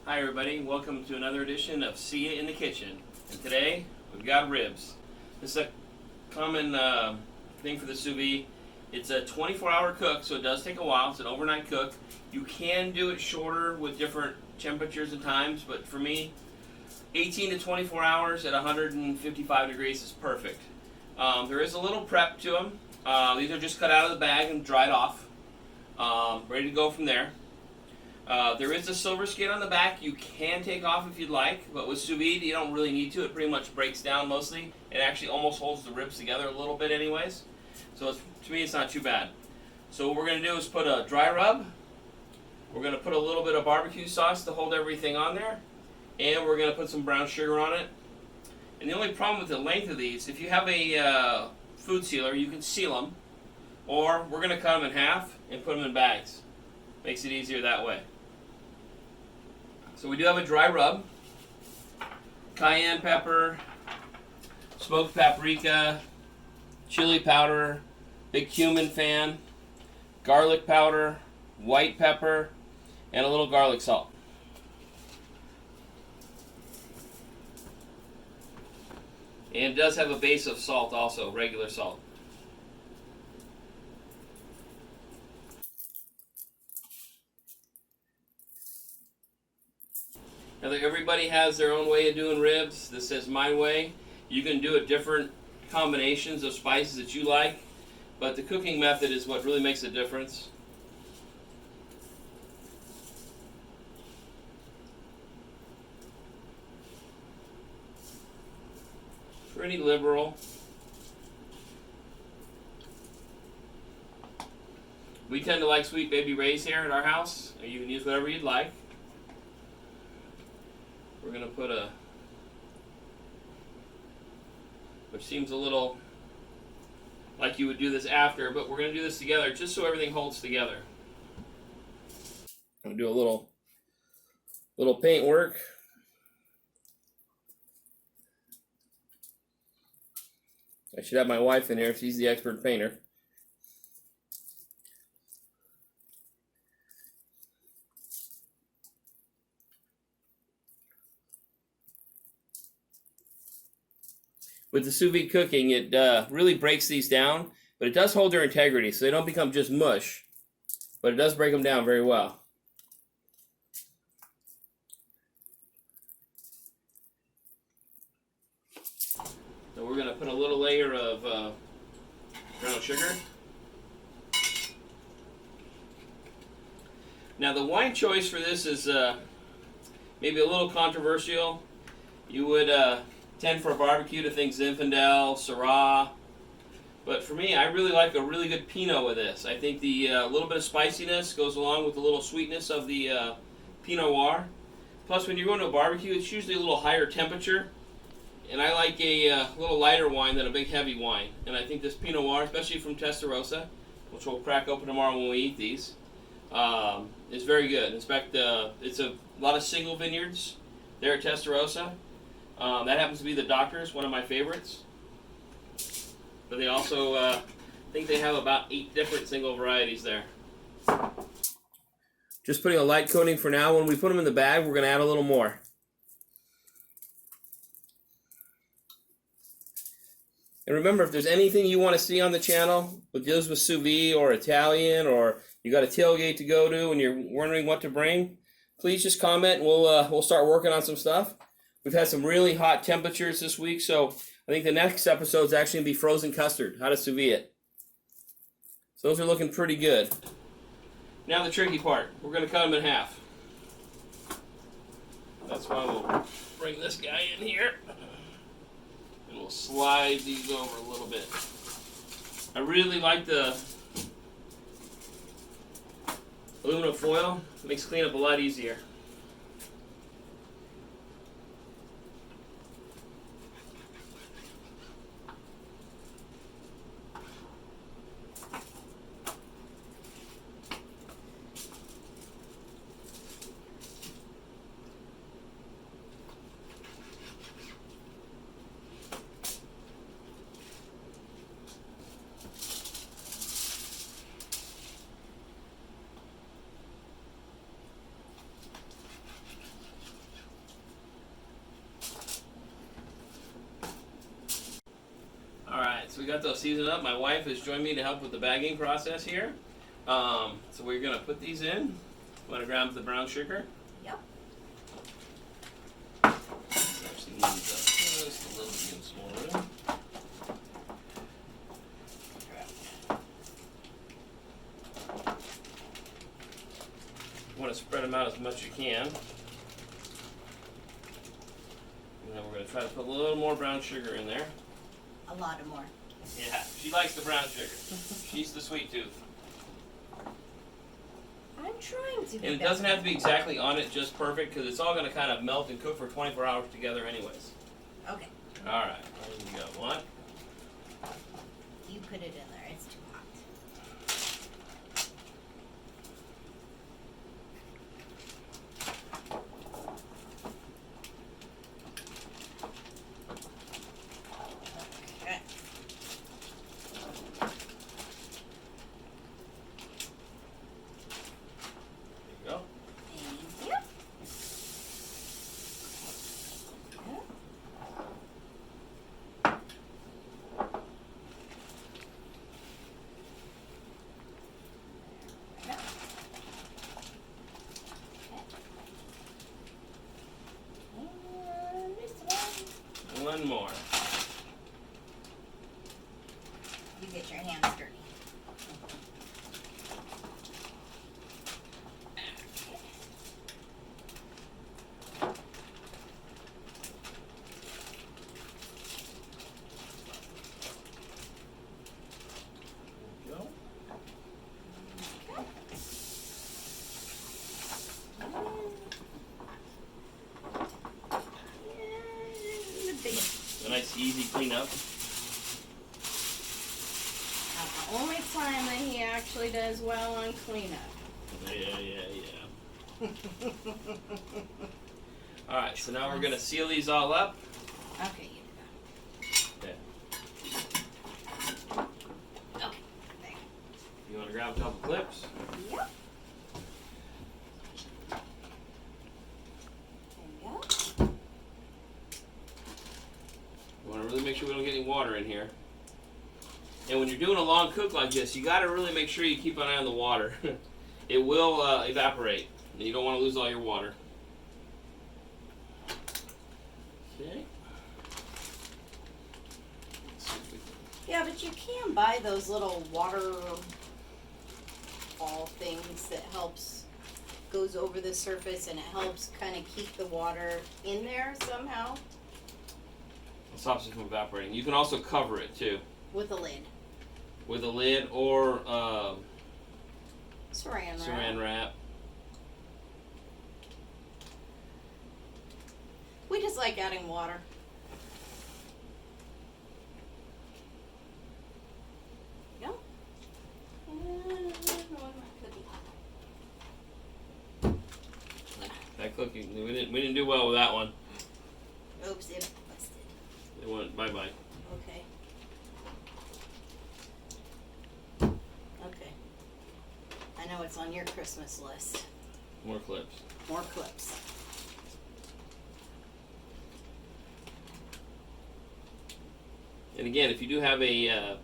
Hi everybody, welcome to another edition of See Ya in the Kitchen. And today, we've got ribs. This is a common thing for the sous vide. It's a 24-hour cook, so it does take a while. It's an overnight cook. You can do it shorter with different temperatures and times, but for me, 18 to 24 hours at 155 degrees is perfect. There is a little prep to them. These are just cut out of the bag and dried off. Ready to go from there. There is a silver skin on the back. You can take off if you'd like, but with sous vide you don't really need to. It pretty much breaks down mostly. It actually almost holds the ribs together a little bit anyways. So to me it's not too bad. So what we're going to do is put a dry rub. We're going to put a little bit of barbecue sauce to hold everything on there. And we're going to put some brown sugar on it. And the only problem with the length of these, if you have a food sealer, you can seal them. Or we're going to cut them in half and put them in bags. Makes it easier that way. So we do have a dry rub, cayenne pepper, smoked paprika, chili powder, big cumin fan, garlic powder, white pepper, and a little garlic salt. And it does have a base of salt also, regular salt. Now everybody has their own way of doing ribs. This is my way. You can do it different combinations of spices that you like, but the cooking method is what really makes a difference. Pretty liberal. We tend to like Sweet Baby Ray's here at our house. You can use whatever you'd like. We're going to put which seems a little like you would do this after, but we're going to do this together just so everything holds together. I'm going to do a little paint work. I should have my wife in here. She's the expert painter. With the sous vide cooking, it really breaks these down, but it does hold their integrity, so they don't become just mush, but it does break them down very well. So we're going to put a little layer of brown sugar. Now the wine choice for this is maybe a little controversial. You would tend for a barbecue to think Zinfandel, Syrah, but for me, I really like a really good Pinot with this. I think the little bit of spiciness goes along with the little sweetness of the Pinot Noir. Plus, when you're going to a barbecue, it's usually a little higher temperature, and I like a little lighter wine than a big heavy wine. And I think this Pinot Noir, especially from Testarossa, which we'll crack open tomorrow when we eat these, is very good. In fact, it's a lot of single vineyards there at Testarossa. That happens to be the Doctor's, one of my favorites. But they also, I think they have about 8 different single varieties there. Just putting a light coating for now. When we put them in the bag, we're going to add a little more. And remember, if there's anything you want to see on the channel, with deals with sous vide or Italian, or you got a tailgate to go to and you're wondering what to bring, please just comment and we'll start working on some stuff. We've had some really hot temperatures this week, so I think the next episode is actually going to be frozen custard, how to sous vide it. So those are looking pretty good. Now the tricky part, we're going to cut them in half. That's why we'll bring this guy in here, and we'll slide these over a little bit. I really like the aluminum foil. It makes cleanup a lot easier. got those seasoned up. My wife has joined me to help with the bagging process here. So we're gonna put these in. Want to grab the brown sugar? Yep. This actually needs just a little bit smaller. You want to spread them out as much as you can. And then we're going to try to put a little more brown sugar in there. A lot of more. Yeah, she likes the brown sugar. She's the sweet tooth. I'm trying to be And it doesn't have to be exactly on it, just perfect, because it's all going to kind of melt and cook for 24 hours together anyways. Okay. All right, we got one. You put it in there. It's too hot. Okay. There you go. Thank you. One more. You get your hands dirty. There you go. A nice easy cleanup. The only time that he actually does well on cleanup. Yeah. Alright, so now we're going to seal these all up. Okay, you do Okay. that. Okay, there. You want to grab a couple clips? Yep. There you go. You want to really make sure we don't get any water in here. And when you're doing a long cook like this, you got to really make sure you keep an eye on the water. It will evaporate. And you don't want to lose all your water. Okay. Yeah, but you can buy those little water ball things that goes over the surface and it helps kind of keep the water in there somehow It stops it from evaporating. You can also cover it too. with a lid. With a lid or Saran wrap. saran wrap. We just like adding water. Yep. That cooking, we didn't do well with that one. Oops, it busted. It went bye bye. Okay. Okay. I know it's on your Christmas list. More clips. More clips. And again, if you do have a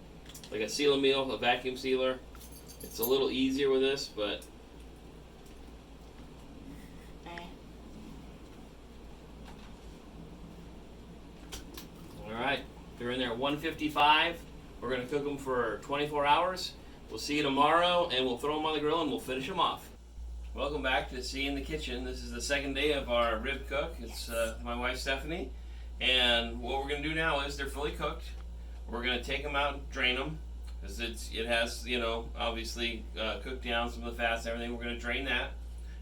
like a seal a meal, a vacuum sealer, it's a little easier with this, but all right, they're in there at 155. We're gonna cook them for 24 hours. We'll see you tomorrow, and we'll throw them on the grill and we'll finish them off. Welcome back to See in the Kitchen. This is the second day of our rib cook. It's my wife Stephanie, and what we're gonna do now is they're fully cooked. We're gonna take them out and drain them, because it has, you know, obviously cooked down some of the fats and everything. We're gonna drain that,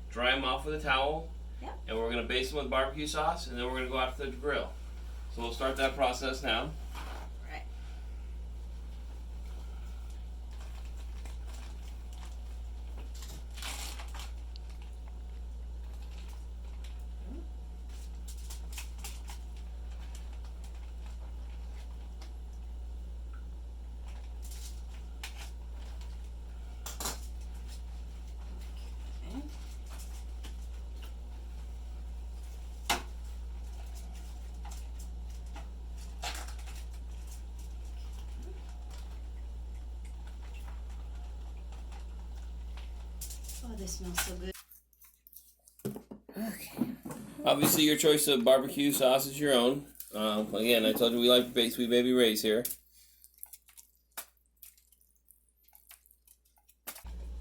dry them off with a towel, Yep. and we're gonna baste them with barbecue sauce, and then we're gonna go out to the grill. So we'll start that process now. Right. this smells so good. Okay. Obviously, your choice of barbecue sauce is your own. Again, I told you we like Sweet Baby Ray's here.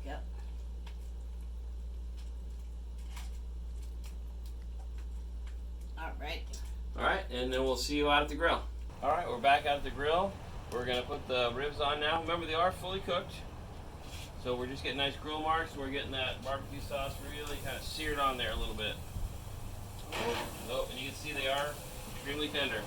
Yep. Alright. Alright, and then we'll see you out at the grill. Alright, we're back out at the grill. We're going to put the ribs on now. Remember, they are fully cooked. So we're just getting nice grill marks. We're getting that barbecue sauce really kind of seared on there a little bit. Oh, and you can see they are extremely tender.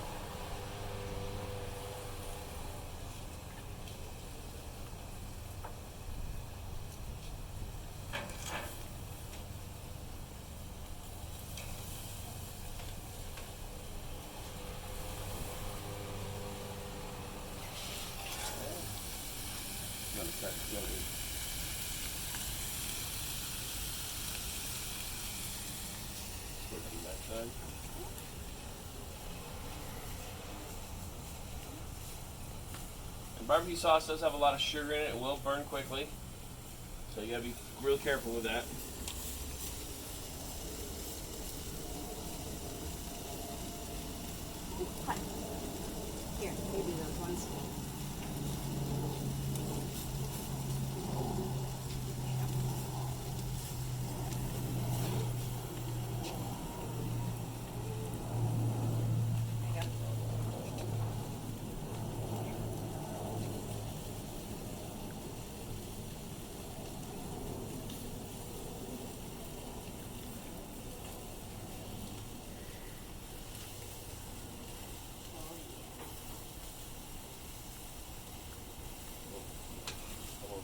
And barbecue sauce does have a lot of sugar in it. It will burn quickly. So you gotta be real careful with that. Hot. Here, maybe those ones.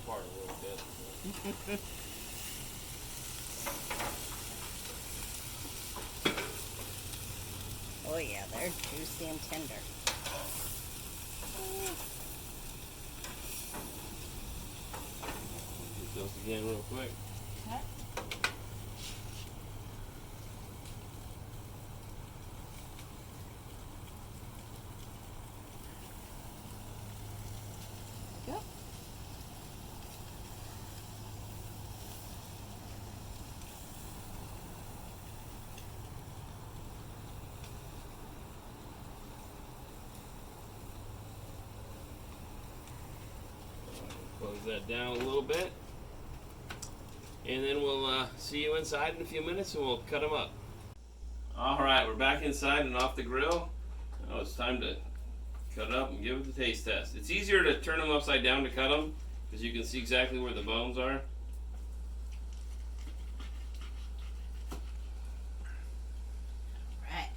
Apart a little bit. Oh yeah, they're juicy and tender. Get those again real quick. Okay. Yep. Close that down a little bit. And then we'll see you inside in a few minutes and we'll cut them up. Alright, we're back inside and off the grill. Now it's time to cut it up and give it the taste test. It's easier to turn them upside down to cut them because you can see exactly where the bones are. Right.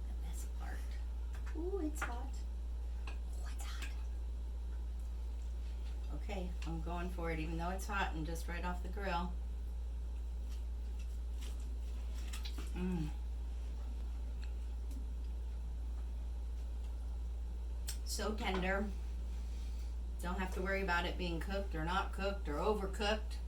The best part. Ooh, it's hot. Oh, it's hot. Okay, I'm going for it even though it's hot and just right off the grill. Mmm. So tender. Don't have to worry about it being cooked or not cooked or overcooked.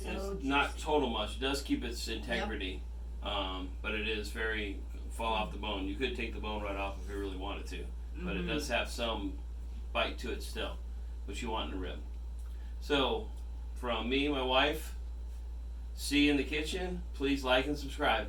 So It's not total much. It does keep its integrity, but it is very fall off the bone. You could take the bone right off if you really wanted to, but it does have some bite to it still, which you want in a rib. So, from me and my wife, see you in the kitchen. Please like and subscribe.